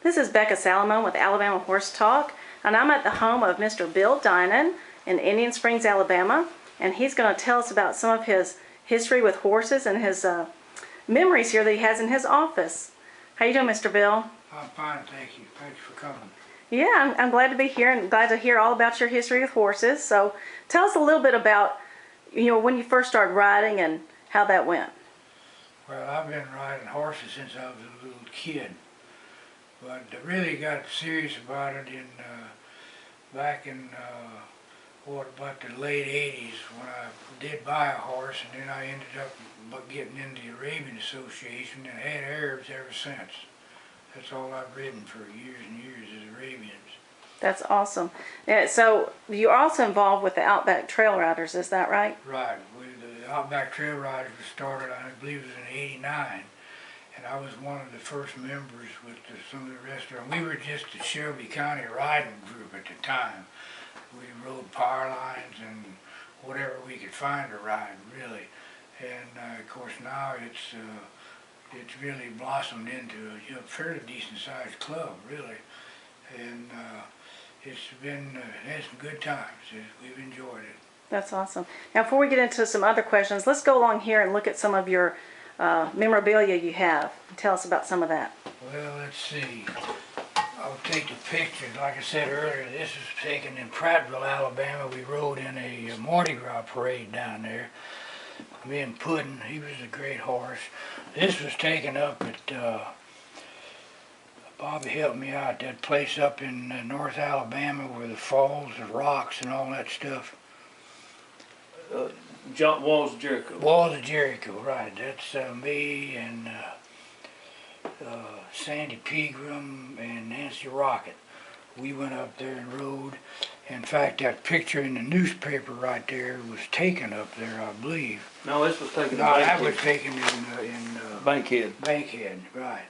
This is Becca Salamone with Alabama Horse Talk, and I'm at the home of Mr. Bill Dinan in Indian Springs, Alabama, and he's going to tell us about some of his history with horses and his memories here that he has in his office. How you doing, Mr. Bill? I'm fine, thank you. Thanks for coming. Yeah, I'm glad to be here and glad to hear all about your history with horses. So tell us a little bit about, when you first started riding and how that went. Well, I've been riding horses since I was a little kid, but I really got serious about it back in about the late 80s when I did buy a horse, and then I ended up getting into the Arabian Association and had Arabs ever since. That's all I've ridden for years and years is Arabians. That's awesome. Yeah, so you're also involved with the Outback Trail Riders, is that right? Right. The Outback Trail Riders was started, I believe it was in '89, and I was one of the first members with some of the rest of them. We were just the Shelby County riding group at the time. We rode power lines and whatever we could find to ride, really. And of course now it's really blossomed into a fairly decent sized club, really. And it's had some good times. We've enjoyed it. That's awesome. Now, before we get into some other questions, let's go along here and look at some of your memorabilia you have. Tell us about some of that. Well, let's see. I'll take the pictures. Like I said earlier, this was taken in Prattville, Alabama. We rode in a Mardi Gras parade down there. Me and Puddin', he was a great horse. This was taken up at, Bobby helped me out, that place up in North Alabama where the falls, the rocks and all that stuff. Walls of Jericho. Walls of Jericho, right. That's me and Sandy Pegram and Nancy Rocket. We went up there and rode. In fact, that picture in the newspaper right there was taken up there, I believe. No, this was taken in No, that Bankhead. was taken in Bankhead. Bankhead, right.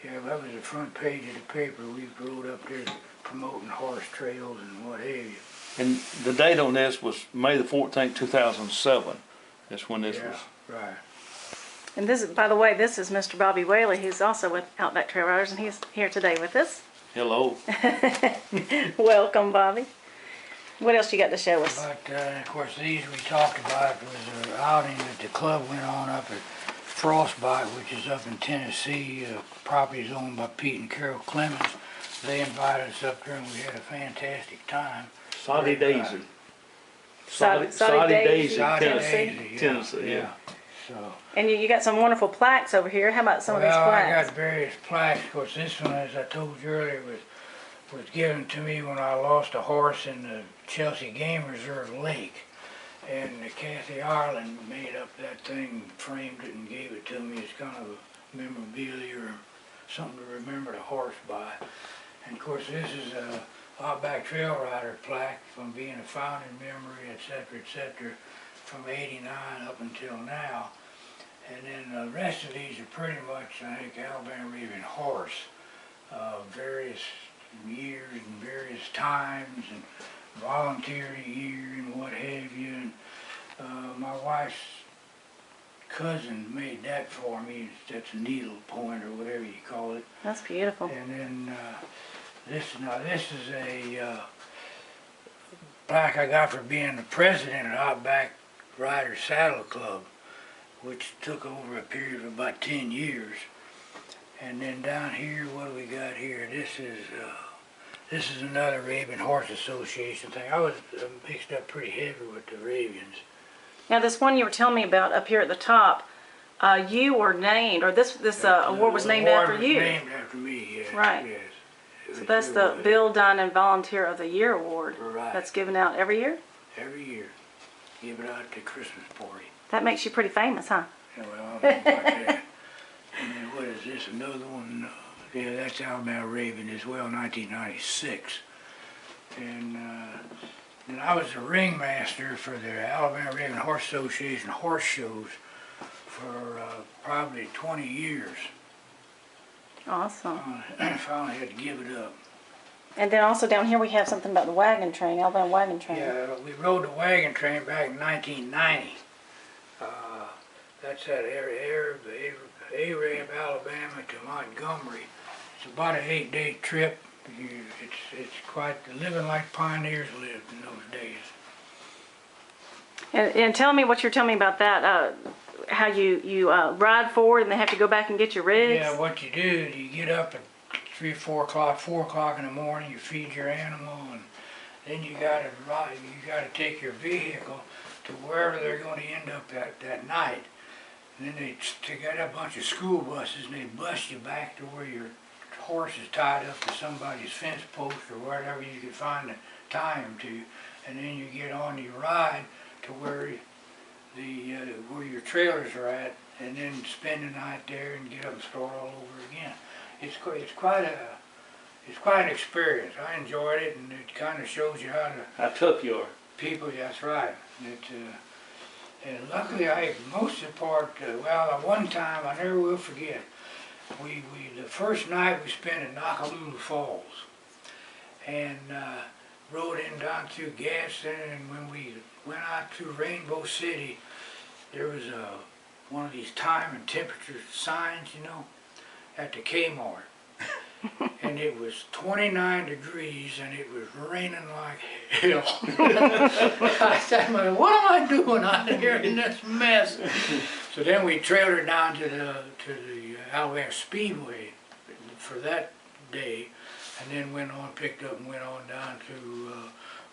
Yeah, that was the front page of the paper. We rode up there promoting horse trails and what have you. And the date on this was May the 14th, 2007. That's when this was. Right. And this, by the way, this is Mr. Bobby Whaley. He's also with Outback Trail Riders, and he's here today with us. Hello. Welcome, Bobby. What else you got to show us? But, of course, these we talked about was an outing that the club went on up at Frostbite, which is up in Tennessee. Property is owned by Pete and Carol Clemens. They invited us up there, and we had a fantastic time. Soddy Daisy. Soddy Daisy, Tennessee. Tennessee, yeah. So. And you got some wonderful plaques over here. How about some of these Well, I plaques? got various plaques. Of course, this one, as I told you earlier, was given to me when I lost a horse in the Chelsea Game Reserve Lake. And Kathy Ireland made up that thing, framed it, and gave it to me as kind of a memorabilia or something to remember the horse by. And of course, this is a Outback Trail Rider plaque from being a founding memory, etc., from '89 up until now. And then the rest of these are pretty much, I think, Alabama Arabian horse, various years and various times and volunteer year and what have you. And my wife's cousin made that for me. That's a needle point or whatever you call it. That's beautiful. And then this is a plaque I got for being the president of Outback Riders Saddle Club, which took over a period of about 10 years. And then down here, what do we got here? This is another Arabian Horse Association thing. I was mixed up pretty heavy with the Arabians. Now, this one you were telling me about up here at the top, you were named, or this award was named after you. Named after me, yes. Right. Yes. So that's the Bill Dinan Volunteer of the Year Award. Right. That's given out every year? Every year. Give it out at the Christmas party. That makes you pretty famous, huh? Yeah, well, I don't know about that. And then what is this? Another one? Yeah, that's Alabama Arabian as well, 1996. And then I was the ringmaster for the Alabama Arabian Horse Association horse shows for probably 20 years. Awesome. I finally had to give it up. And then also down here we have something about the wagon train, Alabama wagon train. Yeah, we rode the wagon train back in 1990. That's that Arab, Alabama to Montgomery. It's about an 8-day trip. It's quite living like pioneers lived in those days. And tell me what you're telling me about that. How you ride forward and they have to go back and get your rigs. Yeah, what you do is you get up at 3 or 4 o'clock, 4 o'clock in the morning. You feed your animal, and then you got to ride. You got to take your vehicle to wherever they're going to end up that night. And then they got a bunch of school buses, and they bus you back to where your horse is tied up to somebody's fence post or wherever you could find to tie him to. And then you get on your ride to where where your trailers are at, and then spend the night there and get up and start all over again. It's quite an experience. I enjoyed it, and it kind of shows you how to. How tough you are. People, that's right. And luckily, most of the part, one time I never will forget. The first night we spent at Nakalula Falls, and rode in down through Gadsden, and when we went out through Rainbow City, there was one of these time and temperature signs, at the Kmart. And it was 29 degrees and it was raining like hell. I said, what am I doing out here in this mess? So then we trailed her down to the Alabama Speedway for that day, and then picked up and went on down to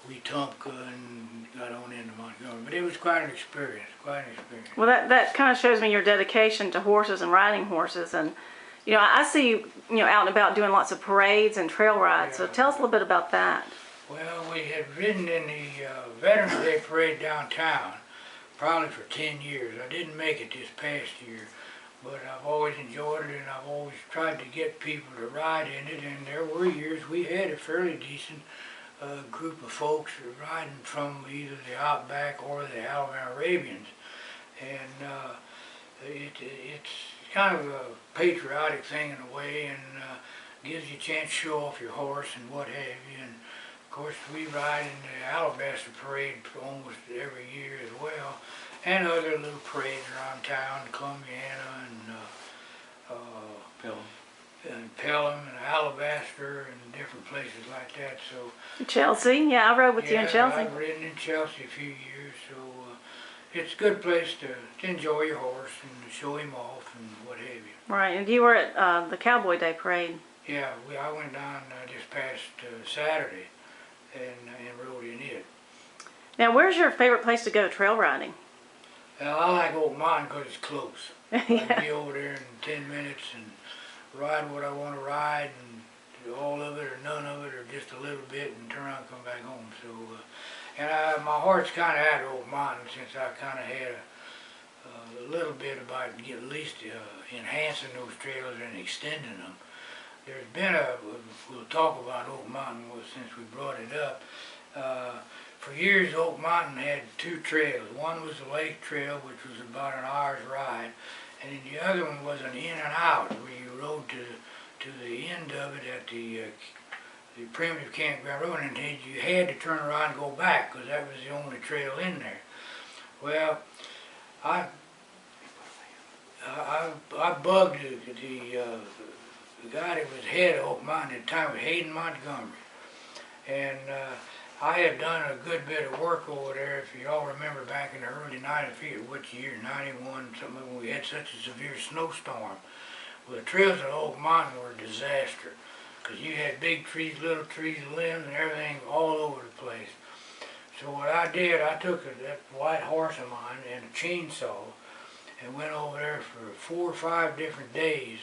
Wetumpka and got on into Montgomery. But it was quite an experience, Well, that kind of shows me your dedication to horses and riding horses. And I see you, out and about doing lots of parades and trail rides. Yeah. So tell us a little bit about that. Well, we had ridden in the Veterans Day Parade downtown probably for 10 years. I didn't make it this past year, but I've always enjoyed it, and I've always tried to get people to ride in it. And there were years we had a fairly decent group of folks riding from either the Outback or the Alabama Arabians. And it's kind of a patriotic thing in a way, and gives you a chance to show off your horse and what have you. And of course we ride in the Alabaster Parade almost every year as well, and other little parades around town, Columbiana and Pelham and Alabaster and different places like that. So Chelsea, yeah, I rode with you in Chelsea. I've ridden in Chelsea a few years, so it's a good place to enjoy your horse and to show him off and what have you. Right, and you were at the Cowboy Day Parade. Yeah, I went down this past Saturday and rode in it. Now, where's your favorite place to go trail riding? Well, I like Old Mountain because it's close. I can be over there in 10 minutes and ride what I want to ride, and do all of it or none of it or just a little bit, and turn around and come back home. So, and my heart's kind of at Old Mountain since I kind of had a little bit about at least enhancing those trails and extending them. There's been we'll talk about Oak Mountain since we brought it up. For years, Oak Mountain had 2 trails. One was the Lake Trail, which was about an hour's ride, and then the other one was an in and out, where you rode to the end of it at the primitive campground road, and you had to turn around and go back because that was the only trail in there. Well, I bugged the guy that was head of Oak Mountain at the time, was Hayden Montgomery, and I had done a good bit of work over there. If you all remember back in the early 90s, I forget which year, 91, something, when we had such a severe snowstorm. Well, the trails at Oak Mountain were a disaster because you had big trees, little trees, limbs, and everything all over the place. So what I did, I took that white horse of mine and a chainsaw and went over there for 4 or 5 different days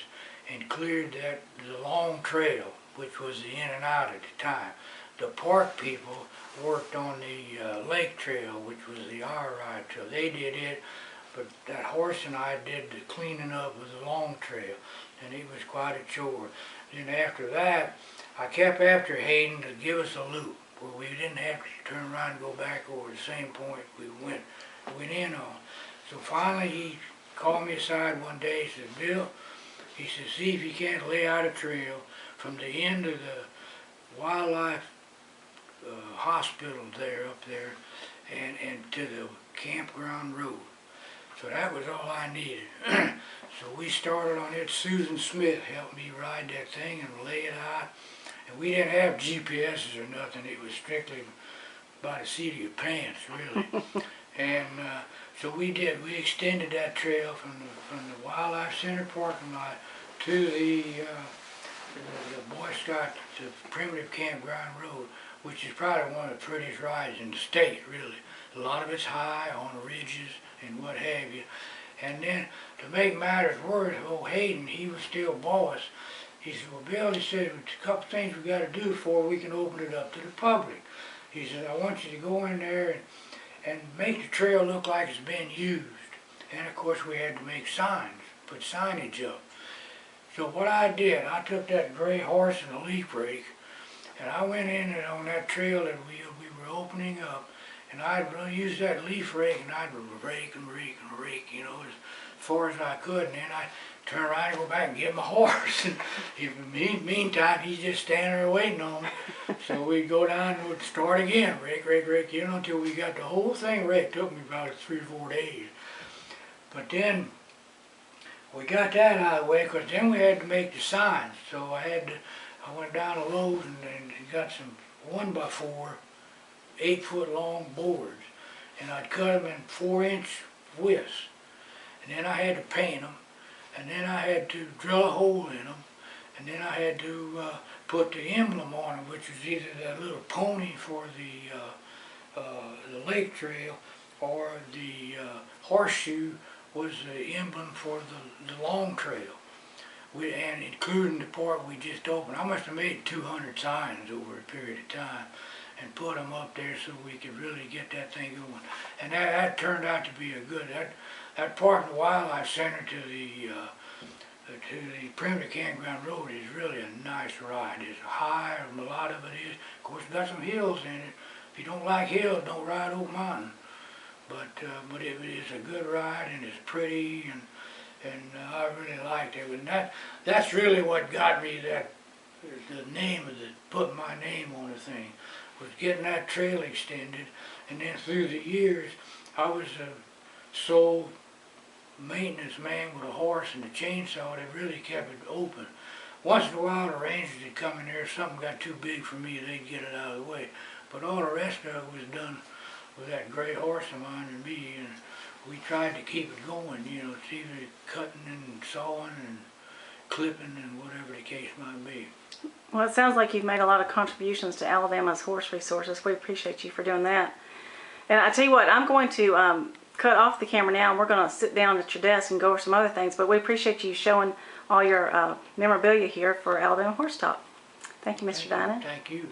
and cleared the long trail, which was the in and out at the time. The park people worked on the lake trail, which was the hour ride trail. They did it, but that horse and I did the cleaning up of the long trail, and it was quite a chore. Then after that, I kept after Hayden to give us a loop, where we didn't have to turn around and go back over the same point we went in on. So finally he called me aside one day. He said, "Bill," he said, "see if you can't lay out a trail from the end of the wildlife hospital up there and to the campground road." So that was all I needed. So we started on it. Susan Smith helped me ride that thing and lay it out. And we didn't have GPSs or nothing. It was strictly by the seat of your pants, really. And so we did. We extended that trail from the Wildlife Center parking lot to the Boy Scout, the Primitive Campground Road, which is probably one of the prettiest rides in the state, really. A lot of it's high on ridges and what have you. And then, to make matters worse, old Hayden, he was still boss. He said, well, Bill, he said, there's a couple things we got to do before we can open it up to the public. He said, I want you to go in there and make the trail look like it's been used. And of course, we had to make signs, put signage up. So what I did, I took that gray horse and a leaf rake, and I went in and on that trail that we were opening up, and I'd use that leaf rake, and I'd rake and rake and rake, you know, as far as I could, and then I'd turn around and go back and get my horse. And in the meantime, he's just standing there waiting on me. So we'd go down and we'd start again, rake, rake, rake, you know, until we got the whole thing raked. It took me about 3 or 4 days. But then we got that out of the way, because then we had to make the signs. So I went down to Lowe's and got some 1x4, 8-foot long boards, and I'd cut them in 4-inch widths. And then I had to paint them, and then I had to drill a hole in them, and then I had to put the emblem on them, which was either that little pony for the lake trail, or the horseshoe was the emblem for the long trail. And including the part we just opened. I must have made 200 signs over a period of time and put them up there so we could really get that thing going. And that turned out to be a good, that part of the Wildlife Center to the Primitive Campground Road is really a nice ride. It's high, a lot of it is. Of course, it's got some hills in it. If you don't like hills, don't ride Oak Mountain. But it is a good ride, and it's pretty, and I really liked it. And that's really what got me the name of putting my name on the thing, was getting that trail extended. And then through the years, I was a sole maintenance man with a horse and a chainsaw that really kept it open. Once in a while, the rangers would come in there, if something got too big for me, they'd get it out of the way. But all the rest of it was done with that gray horse of mine and me, and we tried to keep it going, you know, it's either cutting and sawing and clipping and whatever the case might be. Well, it sounds like you've made a lot of contributions to Alabama's horse resources. We appreciate you for doing that. And I tell you what, I'm going to cut off the camera now, and we're going to sit down at your desk and go over some other things, but we appreciate you showing all your memorabilia here for Alabama Horse Talk. Thank you, Mr. Dinan. Thank you.